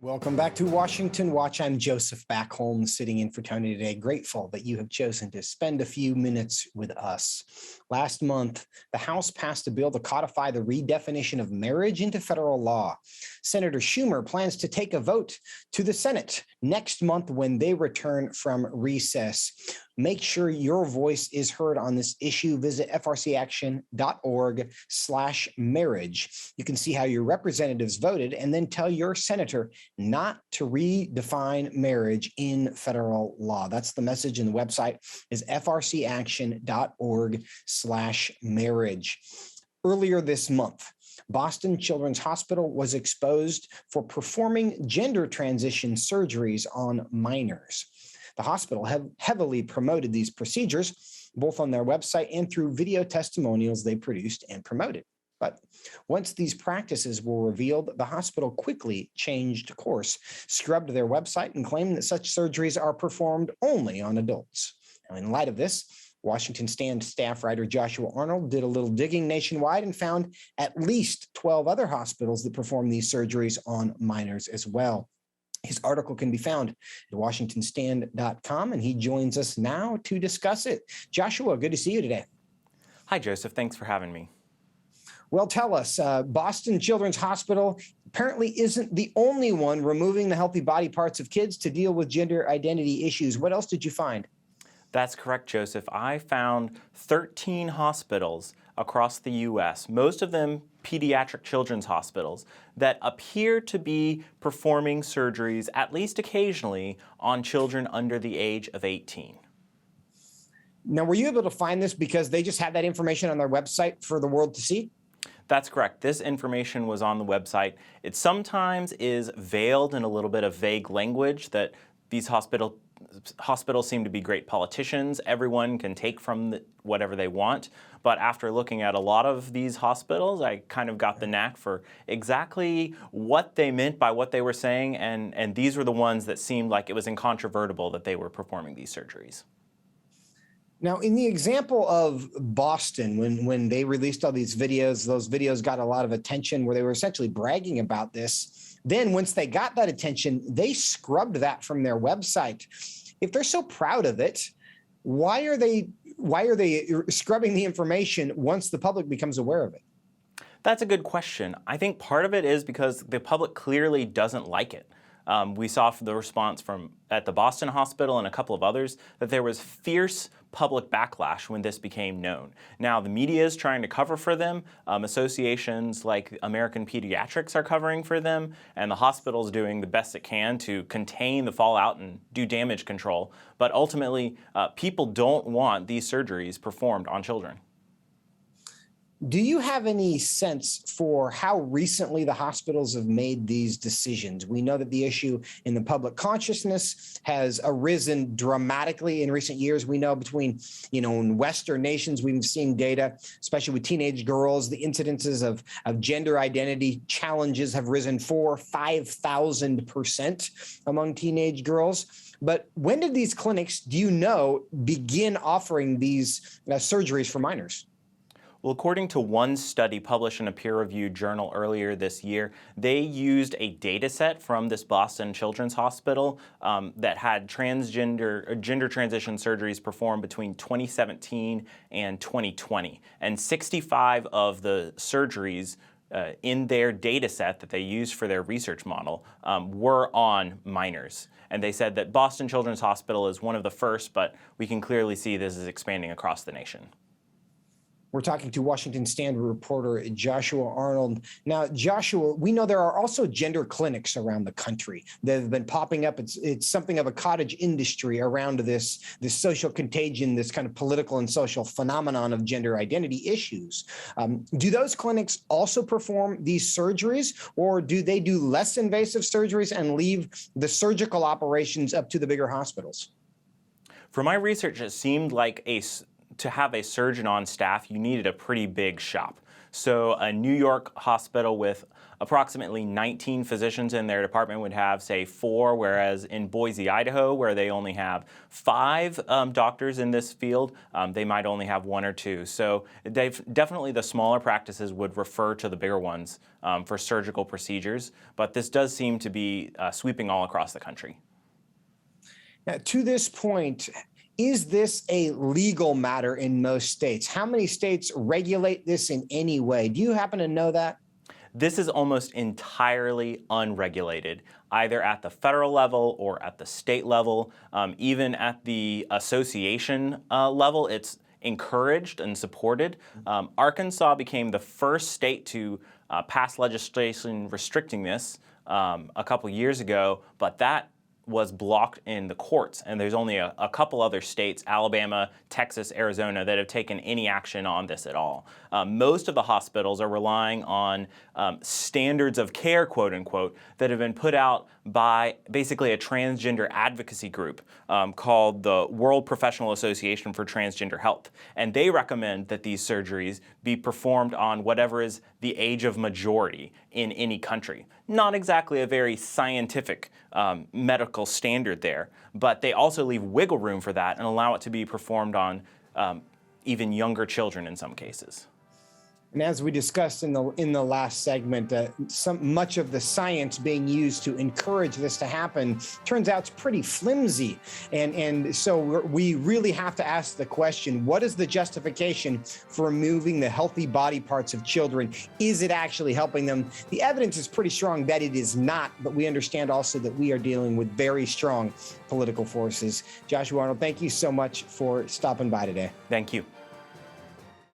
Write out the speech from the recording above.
Welcome back to Washington Watch. I'm Joseph Backholm, sitting in for Tony today. Grateful that you have chosen to spend a few minutes with us. Last month, the House passed a bill to codify the redefinition of marriage into federal law. Senator Schumer plans to take a vote to the Senate next month when they return from recess. Make sure your voice is heard on this issue. Visit frcaction.org/marriage. You can see how your representatives voted and then tell your senator not to redefine marriage in federal law. That's the message, and the website is frcaction.org/marriage. Earlier this month, Boston Children's Hospital was exposed for performing gender transition surgeries on minors. The hospital have heavily promoted these procedures, both on their website and through video testimonials they produced and promoted. But once these practices were revealed, the hospital quickly changed course, scrubbed their website, and claimed that such surgeries are performed only on adults. Now, in light of this, Washington Stand staff writer Joshua Arnold did a little digging nationwide and found at least 12 other hospitals that perform these surgeries on minors as well. His article can be found at WashingtonStand.com, and he joins us now to discuss it. Joshua, good to see you today. Hi, Joseph. Thanks for having me. Well, tell us, Boston Children's Hospital apparently isn't the only one removing the healthy body parts of kids to deal with gender identity issues. What else did you find? That's correct, Joseph. I found 13 hospitals across the U.S., most of them pediatric children's hospitals, that appear to be performing surgeries, at least occasionally, on children under the age of 18. Now, were you able to find this because they just had that information on their website for the world to see? That's correct. This information was on the website. It sometimes is veiled in a little bit of vague language that these hospitals seem to be great politicians. Everyone can take from whatever they want. But after looking at a lot of these hospitals, I kind of got the knack for exactly what they meant by what they were saying. And these were the ones that seemed like it was incontrovertible that they were performing these surgeries. Now, in the example of Boston, when they released all these videos, those videos got a lot of attention where they were essentially bragging about this. Then once they got that attention, they scrubbed that from their website. If they're so proud of it, why are they scrubbing the information once the public becomes aware of it? That's a good question. I think part of it is because the public clearly doesn't like it. We saw the response at the Boston Hospital and a couple of others that there was fierce public backlash when this became known. Now, the media is trying to cover for them. Associations like American Pediatrics are covering for them, and the hospital is doing the best it can to contain the fallout and do damage control. But ultimately, people don't want these surgeries performed on children. Do you have any sense for how recently the hospitals have made these decisions? We know that the issue in the public consciousness has arisen dramatically in recent years. We know in Western nations, we've seen data, especially with teenage girls, the incidences of gender identity challenges have risen 5,000% among teenage girls. But when did these clinics, do you know, begin offering these surgeries for minors? Well, according to one study published in a peer-reviewed journal earlier this year, they used a data set from this Boston Children's Hospital that had gender transition surgeries performed between 2017 and 2020. And 65 of the surgeries in their data set that they used for their research model were on minors. And they said that Boston Children's Hospital is one of the first, but we can clearly see this is expanding across the nation. We're talking to Washington Stand reporter Joshua Arnold. Now, Joshua, we know there are also gender clinics around the country that have been popping up. It's something of a cottage industry around this social contagion, this kind of political and social phenomenon of gender identity issues. Do those clinics also perform these surgeries, or do they do less invasive surgeries and leave the surgical operations up to the bigger hospitals? For my research, it seemed like to have a surgeon on staff, you needed a pretty big shop. So a New York hospital with approximately 19 physicians in their department would have, say, 4, whereas in Boise, Idaho, where they only have 5 doctors in this field, they might only have 1 or 2. So definitely the smaller practices would refer to the bigger ones for surgical procedures, but this does seem to be sweeping all across the country. Now, to this point, is this a legal matter in most states? How many states regulate this in any way? Do you happen to know that? This is almost entirely unregulated, either at the federal level or at the state level. Even at the association level, it's encouraged and supported. Arkansas became the first state to pass legislation restricting this a couple years ago, but that was blocked in the courts, and there's only a couple other states, Alabama, Texas, Arizona, that have taken any action on this at all. Most of the hospitals are relying on standards of care, quote unquote, that have been put out by basically a transgender advocacy group called the World Professional Association for Transgender Health. And they recommend that these surgeries be performed on whatever is the age of majority in any country. Not exactly a very scientific medical standard there, but they also leave wiggle room for that and allow it to be performed on even younger children in some cases. And as we discussed in the last segment, much of the science being used to encourage this to happen turns out it's pretty flimsy. And so we really have to ask the question, what is the justification for removing the healthy body parts of children? Is it actually helping them? The evidence is pretty strong that it is not, but we understand also that we are dealing with very strong political forces. Joshua Arnold, thank you so much for stopping by today. Thank you.